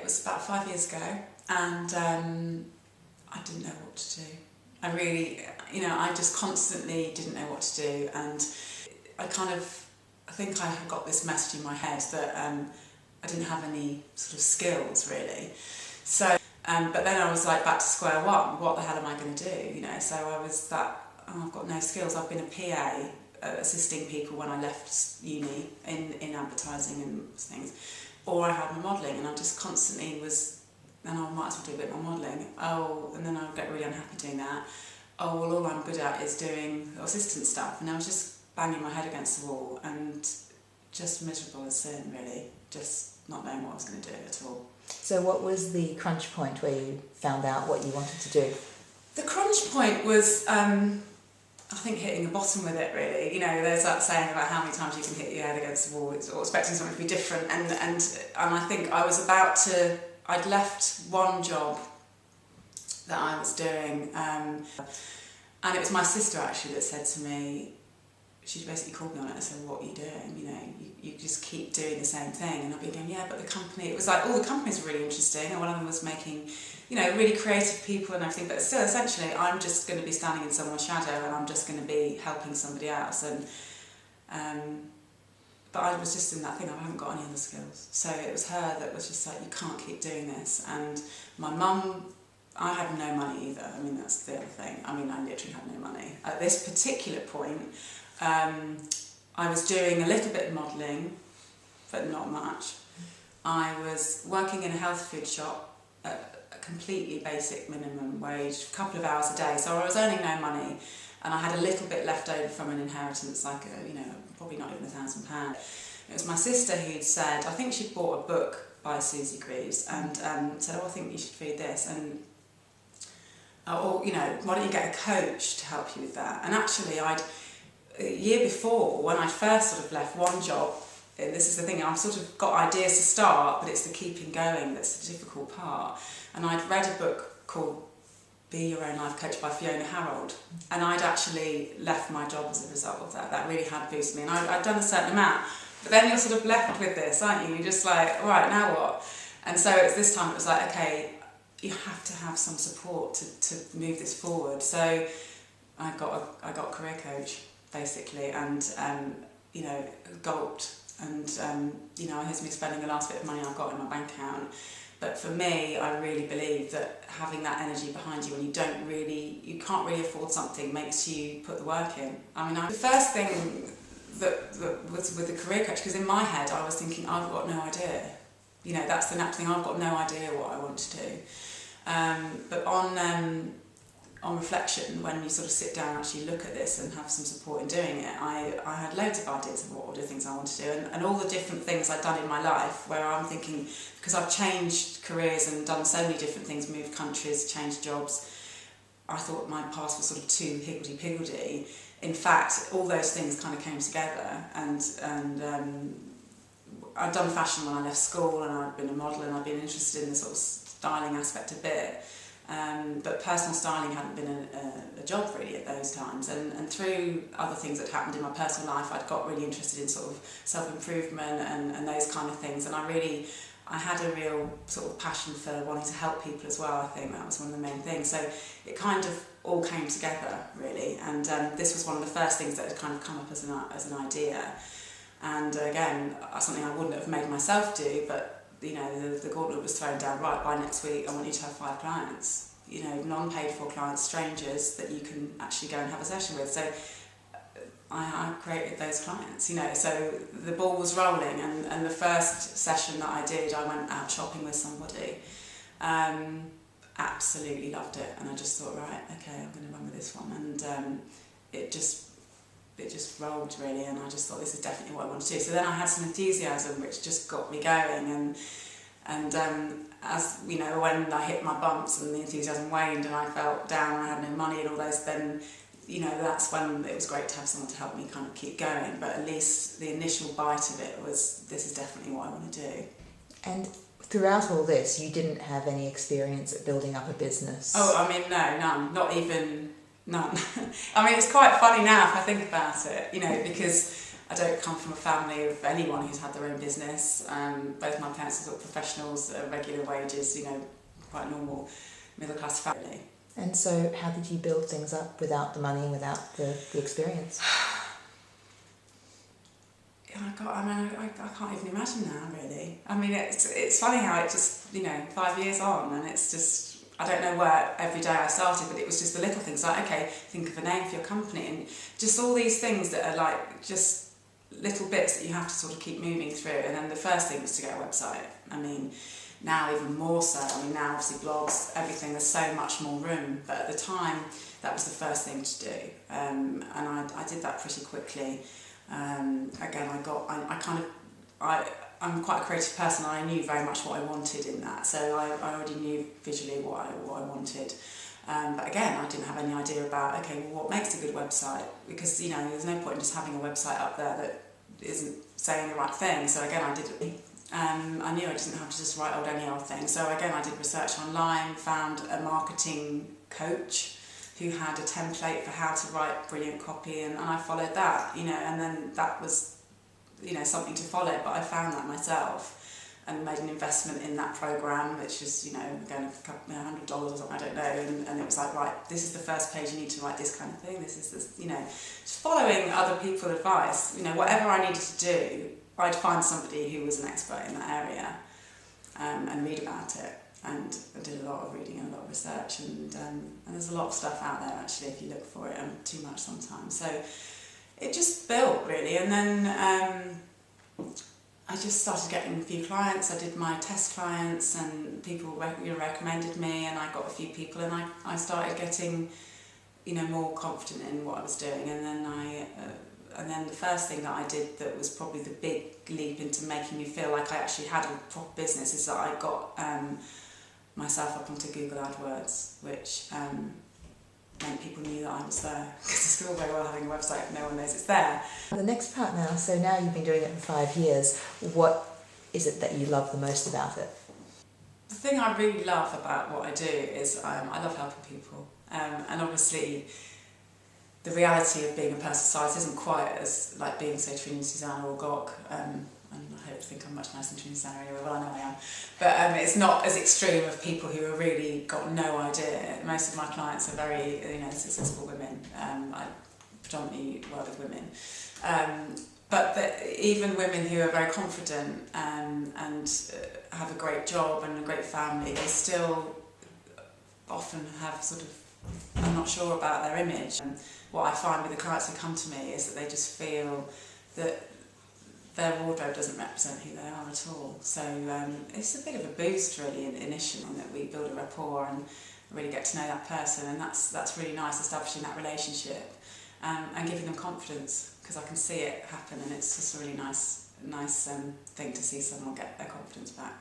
it was about 5 years ago, and I didn't know what to do. I really, I just constantly didn't know what to do, and I think I had got this message in my head that I didn't have any sort of skills really. So, but then I was like back to square one. What the hell am I going to do? So I was I've got no skills. I've been a PA, assisting people when I left uni in advertising and things, or I had my modelling, and I just constantly was, then I might as well do a bit more modelling. Oh, and then I'll get really unhappy doing that. Oh, well, all I'm good at is doing assistant stuff, and I was just banging my head against the wall and just miserable as sin, really, just not knowing what I was going to do at all. So what was the crunch point where you found out what you wanted to do? The crunch point was, I think, hitting the bottom with it, really. There's that saying about how many times you can hit your head against the wall or expecting something to be different, and I think I was I'd left one job that I was doing, and it was my sister actually that said to me, she basically called me on it and said, what are you doing? You just keep doing the same thing. And I'd be going, yeah, but the company, it was like all the companies were really interesting, and one of them was making, really creative people and everything, but still, essentially, I'm just going to be standing in someone's shadow, and I'm just going to be helping somebody else. And but I was just in that thing, I haven't got any other skills. So it was her that was just like, you can't keep doing this. And my mum, I had no money either. That's the other thing. I literally had no money. At this particular point, I was doing a little bit of modelling, but not much. I was working in a health food shop at a completely basic minimum wage, a couple of hours a day, so I was earning no money, and I had a little bit left over from an inheritance, like probably not even £1,000. It was my sister who'd said, I think she'd bought a book by Susie Greaves, and said, I think you should read this, and why don't you get a coach to help you with that? And actually, a year before, when I first sort of left one job, and this is the thing, I've sort of got ideas to start, but it's the keeping going that's the difficult part. And I'd read a book called Be Your Own Life Coach by Fiona Harold, and I'd actually left my job as a result of that. That really had boosted me, and I'd done a certain amount. But then you're sort of left with this, aren't you? You're just like, right, now what? And so this time it was like, okay, you have to have some support to move this forward. So I got a career coach, basically, and gulped, and here's me spending the last bit of money I've got in my bank account. But for me, I really believe that having that energy behind you when you can't really afford something, makes you put the work in. The first thing that was with the career coach, because in my head I was thinking, I've got no idea. That's the natural thing, I've got no idea what I want to do. But on reflection, when you sort of sit down and actually look at this and have some support in doing it, I had loads of ideas of what all the things I wanted to do, and all the different things I'd done in my life, where I'm thinking, because I've changed careers and done so many different things, moved countries, changed jobs, I thought my past was sort of too higgledy-piggledy. In fact, all those things kind of came together, and I'd done fashion when I left school, and I'd been a model, and I'd been interested in the sort of styling aspect a bit. But personal styling hadn't been a job really at those times, and through other things that happened in my personal life, I'd got really interested in sort of self-improvement and those kind of things, and I had a real sort of passion for wanting to help people as well. I think that was one of the main things, so it kind of all came together really, and this was one of the first things that had kind of come up as an idea, and again, something I wouldn't have made myself do, but the gauntlet was thrown down. Right, by next week I want you to have 5 clients, non-paid for clients, strangers that you can actually go and have a session with. So I created those clients, so the ball was rolling, and the first session that I did, I went out shopping with somebody, absolutely loved it, and I just thought, right, okay, I'm going to run with this one, and it just rolled really, and I just thought, this is definitely what I want to do. So then I had some enthusiasm which just got me going, and as when I hit my bumps and the enthusiasm waned and I felt down and I had no money and all those, then that's when it was great to have someone to help me kind of keep going. But at least the initial bite of it was, this is definitely what I want to do. And throughout all this, you didn't have any experience at building up a business? Oh, no, none, not even none. It's quite funny now if I think about it, because I don't come from a family of anyone who's had their own business. Both my parents are sort of professionals, regular wages, you know, quite normal middle class family. And so how did you build things up without the money, without the experience? I can't even imagine now, really. I mean, it's funny how it just, you know, 5 years on, and it's just, I don't know where every day I started, but it was just the little things, like, okay, think of a name for your company, and just all these things that are like just little bits that you have to sort of keep moving through. And then the first thing was to get a website. I mean, now even more so. I mean, now obviously blogs, everything, there's so much more room, but at the time that was the first thing to do, and I did that pretty quickly. Again, I'm quite a creative person, and I knew very much what I wanted in that, so I already knew visually what I wanted. But again, I didn't have any idea about, okay, well, what makes a good website? Because, you know, there's no point in just having a website up there that isn't saying the right thing. So again, I knew I didn't have to just write any old thing. So again, I did research online, found a marketing coach who had a template for how to write brilliant copy, and I followed that, you know, and then that was, you know, something to follow, but I found that myself and made an investment in that program, which was, you know, again, $100 or something, I don't know, and it was like, right, this is the first page, you need to write this kind of thing, this is this, you know, just following other people's advice, you know, whatever I needed to do, I'd find somebody who was an expert in that area, and read about it. And I did a lot of reading and a lot of research, and there's a lot of stuff out there actually if you look for it, and too much sometimes. So it just built really, and then I just started getting a few clients. I did my test clients, and people recommended me, and I got a few people, and I started getting, you know, more confident in what I was doing, and then the first thing that I did that was probably the big leap into making me feel like I actually had a proper business is that I got myself up onto Google AdWords, which meant people knew that I was there, because it's all very well having a website if no one knows it's there. The next part now, so now you've been doing it for 5 years, what is it that you love the most about it? The thing I really love about what I do is I love helping people, and obviously the reality of being a personal stylist isn't quite as like being, say, Trini Susanna or Gok, and I hope to think I'm much nicer than Trini Susanna anyway, well I know I am, but it's not as extreme of people who have really got no idea. Most of my clients are very, you know, successful women. I predominantly work with women, but even women who are very confident and have a great job and a great family, they still often have sort of, I'm not sure about their image. And what I find with the clients who come to me is that they just feel that their wardrobe doesn't represent who they are at all. So it's a bit of a boost really initially, that we build a rapport and really get to know that person, and that's really nice, establishing that relationship and giving them confidence, because I can see it happen, and it's just a really nice thing to see someone get their confidence back.